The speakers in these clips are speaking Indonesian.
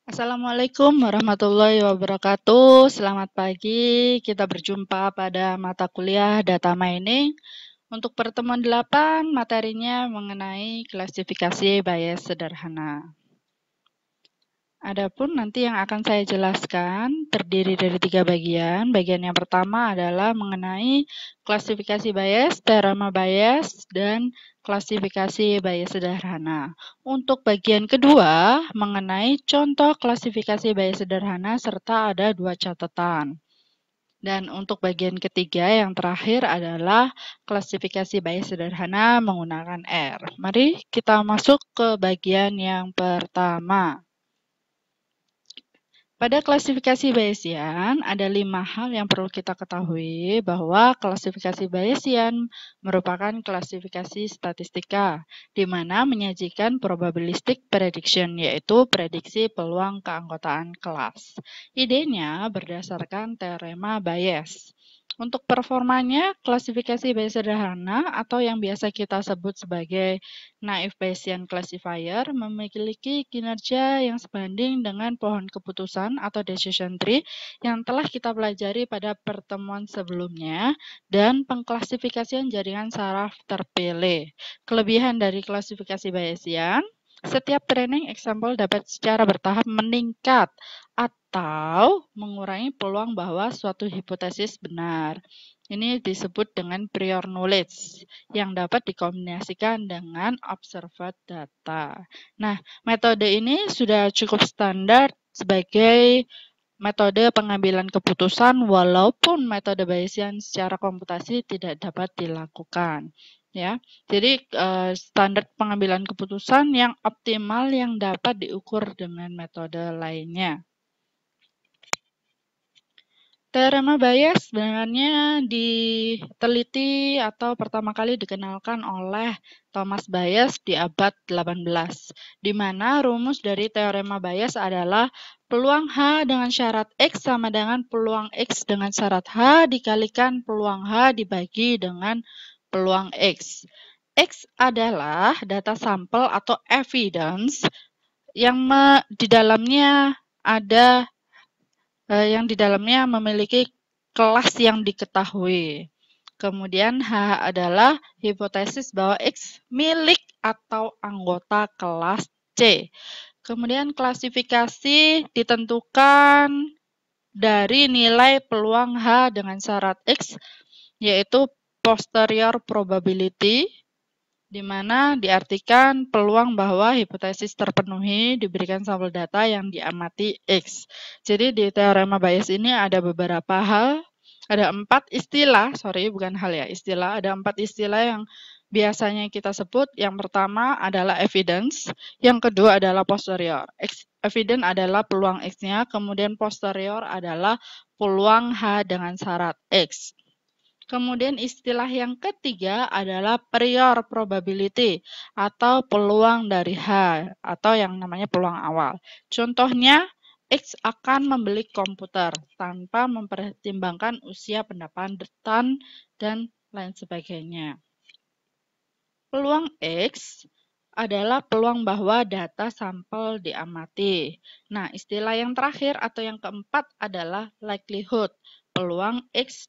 Assalamualaikum warahmatullahi wabarakatuh. Selamat pagi. Kita berjumpa pada mata kuliah Data Mining. Untuk pertemuan 8, materinya mengenai klasifikasi bias sederhana. Adapun nanti yang akan saya jelaskan terdiri dari 3 bagian. Bagian yang pertama adalah mengenai klasifikasi bias, teorema bias, dan klasifikasi bias sederhana. Untuk bagian kedua, mengenai contoh klasifikasi bias sederhana serta ada 2 catatan. Dan untuk bagian ketiga yang terakhir adalah klasifikasi bias sederhana menggunakan R. Mari kita masuk ke bagian yang pertama. Pada klasifikasi Bayesian, ada 5 hal yang perlu kita ketahui bahwa klasifikasi Bayesian merupakan klasifikasi statistika, di mana menyajikan probabilistic prediction, yaitu prediksi peluang keanggotaan kelas. Idenya berdasarkan teorema Bayes. Untuk performanya, klasifikasi Bayes sederhana atau yang biasa kita sebut sebagai naive Bayesian classifier memiliki kinerja yang sebanding dengan pohon keputusan atau decision tree yang telah kita pelajari pada pertemuan sebelumnya dan pengklasifikasian jaringan saraf terpilih. Kelebihan dari klasifikasi Bayesian, setiap training example dapat secara bertahap meningkat atau mengurangi peluang bahwa suatu hipotesis benar. Ini disebut dengan prior knowledge yang dapat dikombinasikan dengan observed data. Nah, metode ini sudah cukup standar sebagai metode pengambilan keputusan walaupun metode Bayesian secara komputasi tidak dapat dilakukan. Ya, jadi standar pengambilan keputusan yang optimal yang dapat diukur dengan metode lainnya. Teorema Bayes sebenarnya diteliti atau pertama kali dikenalkan oleh Thomas Bayes di abad 18, di mana rumus dari teorema Bayes adalah peluang H dengan syarat X sama dengan peluang X dengan syarat H dikalikan peluang H dibagi dengan peluang X. X adalah data sampel atau evidence yang di dalamnya ada yang di dalamnya memiliki kelas yang diketahui. Kemudian H adalah hipotesis bahwa X milik atau anggota kelas C. Kemudian klasifikasi ditentukan dari nilai peluang H dengan syarat X, yaitu posterior probability, di mana diartikan peluang bahwa hipotesis terpenuhi diberikan sampel data yang diamati X. Jadi di teorema Bayes ini ada beberapa hal, ada 4 istilah, ada 4 istilah yang biasanya kita sebut. Yang pertama adalah evidence, yang kedua adalah posterior. Evidence adalah peluang X-nya, kemudian posterior adalah peluang H dengan syarat X. Kemudian istilah yang ketiga adalah prior probability atau peluang dari H atau yang namanya peluang awal. Contohnya, X akan membeli komputer tanpa mempertimbangkan usia pendapatan dan lain sebagainya. Peluang X adalah peluang bahwa data sampel diamati. Nah, istilah yang terakhir atau yang keempat adalah likelihood, peluang X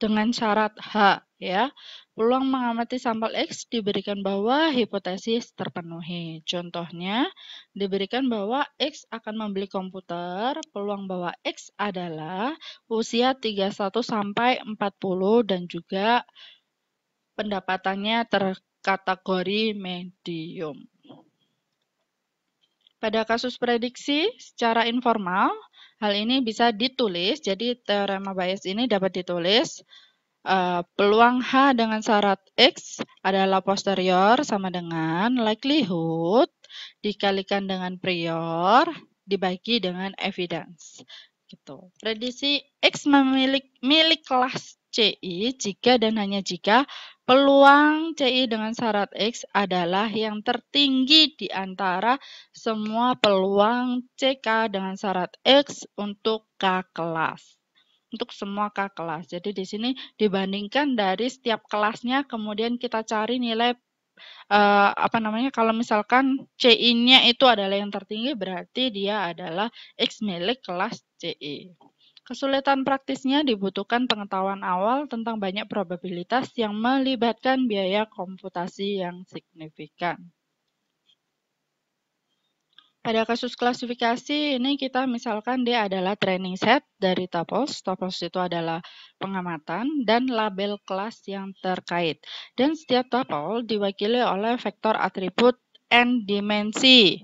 dengan syarat H, ya. Peluang mengamati sampel X diberikan bahwa hipotesis terpenuhi. Contohnya, diberikan bahwa X akan membeli komputer, peluang bahwa X adalah usia 31 sampai 40 dan juga pendapatannya terkategori medium. Pada kasus prediksi secara informal, hal ini bisa ditulis, jadi teorema Bayes ini dapat ditulis. Peluang H dengan syarat X adalah posterior sama dengan likelihood dikalikan dengan prior dibagi dengan evidence. Gitu. Prediksi X milik kelas CI jika dan hanya jika peluang CI dengan syarat X adalah yang tertinggi di antara semua peluang CK dengan syarat X untuk K kelas. Untuk semua K kelas. Jadi di sini dibandingkan dari setiap kelasnya, kemudian kita cari nilai kalau misalkan CI-nya itu adalah yang tertinggi, berarti dia adalah X milik kelas CI. Kesulitan praktisnya dibutuhkan pengetahuan awal tentang banyak probabilitas yang melibatkan biaya komputasi yang signifikan. Pada kasus klasifikasi ini kita misalkan dia adalah training set dari tuples. Tuples itu adalah pengamatan dan label kelas yang terkait. Dan setiap tuple diwakili oleh vektor atribut n dimensi,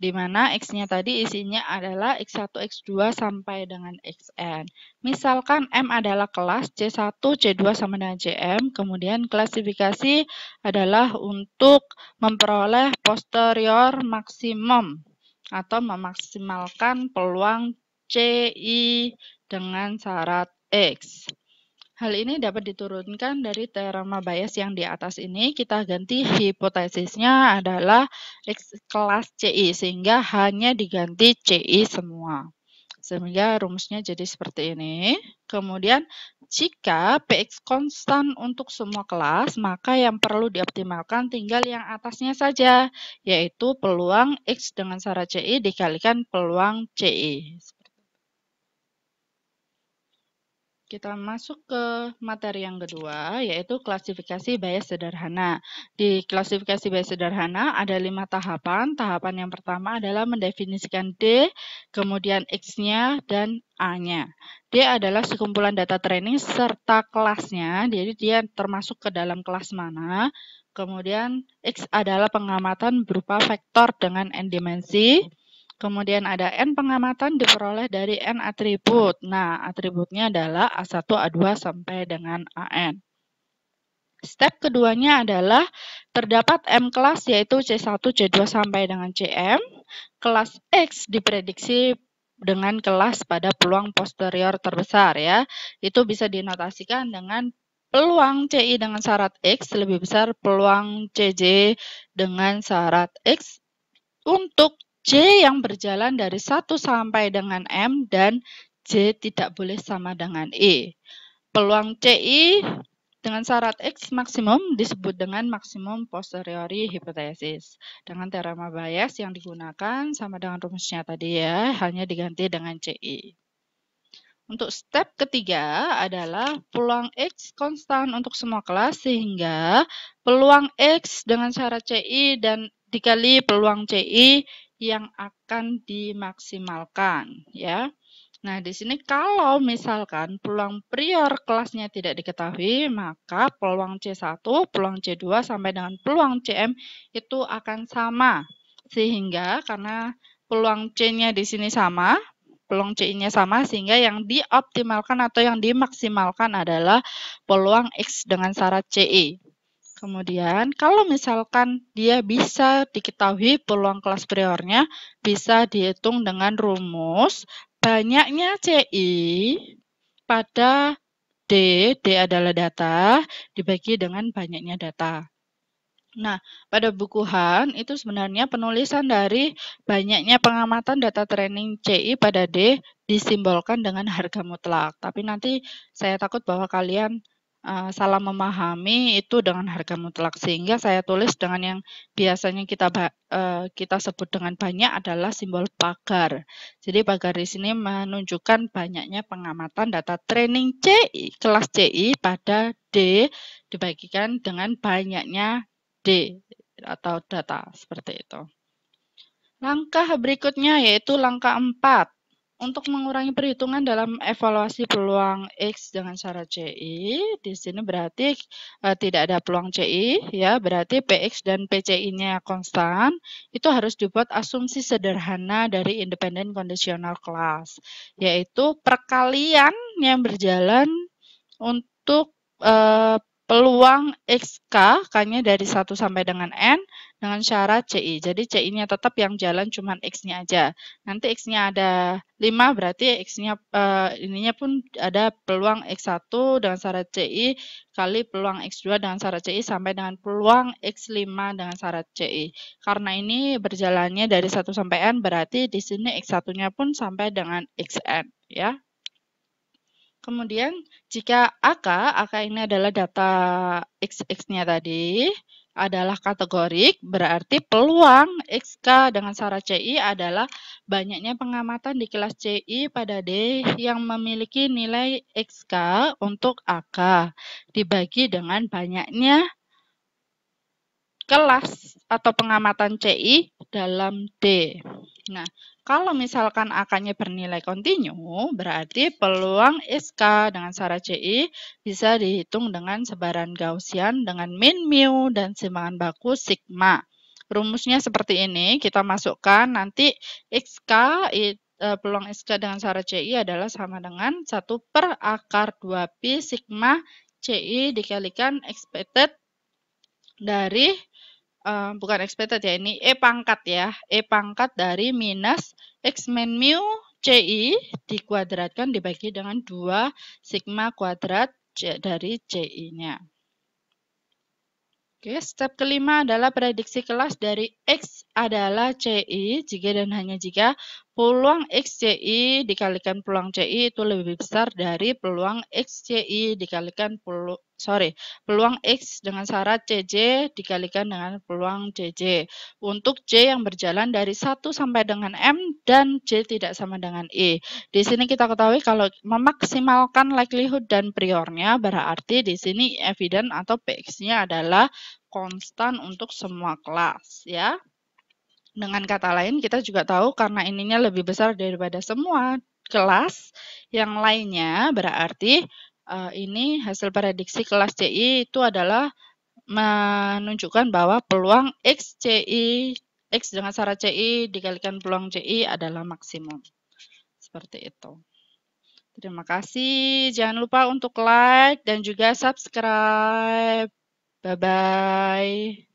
di mana X-nya tadi isinya adalah X1, X2 sampai dengan Xn. Misalkan M adalah kelas, C1, C2 sama dengan Cm, kemudian klasifikasi adalah untuk memperoleh posterior maksimum atau memaksimalkan peluang CI dengan syarat X. Hal ini dapat diturunkan dari teorema Bayes yang di atas ini. Kita ganti hipotesisnya adalah X kelas CI, sehingga hanya diganti CI semua. Sehingga rumusnya jadi seperti ini. Kemudian, jika PX konstan untuk semua kelas, maka yang perlu dioptimalkan tinggal yang atasnya saja, yaitu peluang X dengan syarat CI dikalikan peluang CI. Kita masuk ke materi yang kedua, yaitu klasifikasi Bayes sederhana. Di klasifikasi Bayes sederhana ada 5 tahapan. Tahapan yang pertama adalah mendefinisikan D, kemudian X-nya, dan A-nya. D adalah sekumpulan data training serta kelasnya, jadi dia termasuk ke dalam kelas mana. Kemudian X adalah pengamatan berupa vektor dengan n dimensi. Kemudian ada N pengamatan diperoleh dari N atribut. Nah, atributnya adalah A1, A2 sampai dengan AN. Step keduanya adalah terdapat M kelas yaitu C1, C2 sampai dengan CM. Kelas X diprediksi dengan kelas pada peluang posterior terbesar ya. Itu bisa dinotasikan dengan peluang CI dengan syarat X lebih besar peluang CJ dengan syarat X untuk J yang berjalan dari 1 sampai dengan M dan J tidak boleh sama dengan E. Peluang CI dengan syarat X maksimum disebut dengan maksimum posteriori hipotesis. Dengan teorema Bayes yang digunakan sama dengan rumusnya tadi ya, hanya diganti dengan CI. Untuk step ketiga adalah peluang X konstan untuk semua kelas sehingga peluang X dengan syarat CI dan dikali peluang CI yang akan dimaksimalkan ya. Nah, di sini kalau misalkan peluang prior kelasnya tidak diketahui, maka peluang C1, peluang C2 sampai dengan peluang CM itu akan sama. Sehingga karena peluang C-nya di sini sama, peluang CI-nya sama, sehingga yang dioptimalkan atau yang dimaksimalkan adalah peluang X dengan syarat CI. Kemudian, kalau misalkan dia bisa diketahui peluang kelas priornya, bisa dihitung dengan rumus banyaknya CI pada D adalah data, dibagi dengan banyaknya data. Nah, pada buku Han itu sebenarnya penulisan dari banyaknya pengamatan data training CI pada D disimbolkan dengan harga mutlak. Tapi nanti saya takut bahwa kalian salah memahami itu dengan harga mutlak, sehingga saya tulis dengan yang biasanya kita sebut dengan banyak adalah simbol pagar. Jadi pagar di sini menunjukkan banyaknya pengamatan data training CI kelas CI pada D dibagikan dengan banyaknya D atau data seperti itu. Langkah berikutnya yaitu langkah 4. Untuk mengurangi perhitungan dalam evaluasi peluang X dengan syarat CI, di sini berarti tidak ada peluang CI, ya berarti PX dan PCI-nya konstan. Itu harus dibuat asumsi sederhana dari independent conditional class, yaitu perkalian yang berjalan untuk peluang XK, K-nya dari 1 sampai dengan N, dengan syarat CI. Jadi CI-nya tetap yang jalan cuma X-nya aja. Nanti X-nya ada 5, berarti X-nya ininya pun ada peluang X1 dengan syarat CI, kali peluang X2 dengan syarat CI, sampai dengan peluang X5 dengan syarat CI. Karena ini berjalannya dari 1 sampai N, berarti di sini X1-nya pun sampai dengan Xn, ya. Kemudian jika AK ini adalah data XX-nya tadi, adalah kategorik, berarti peluang XK dengan syarat CI adalah banyaknya pengamatan di kelas CI pada D yang memiliki nilai XK untuk AK, dibagi dengan banyaknya kelas atau pengamatan CI dalam D. Nah, kalau misalkan AK-nya bernilai kontinu, berarti peluang SK dengan syarat CI bisa dihitung dengan sebaran Gaussian dengan min mu dan simbangan baku sigma. Rumusnya seperti ini, kita masukkan nanti XK, peluang SK dengan syarat CI adalah sama dengan 1 per akar 2pi sigma CI dikalikan expected dari bukan expected ya, ini E pangkat ya. E pangkat dari minus X min mu CI dikuadratkan dibagi dengan 2 sigma kuadrat dari CI-nya. Oke, step kelima adalah prediksi kelas dari X adalah CI jika dan hanya jika peluang XCI dikalikan peluang CI itu lebih besar dari peluang XCI dikalikan peluang X dengan syarat CJ dikalikan dengan peluang CJ. Untuk C yang berjalan dari 1 sampai dengan M dan J tidak sama dengan E. Di sini kita ketahui kalau memaksimalkan likelihood dan priornya berarti di sini evident atau PX-nya adalah konstan untuk semua kelas ya. Dengan kata lain, kita juga tahu karena ininya lebih besar daripada semua kelas yang lainnya, berarti ini hasil prediksi kelas CI itu adalah menunjukkan bahwa peluang XCI, X dengan syarat CI dikalikan peluang CI adalah maksimum. Seperti itu. Terima kasih. Jangan lupa untuk like dan juga subscribe. Bye-bye.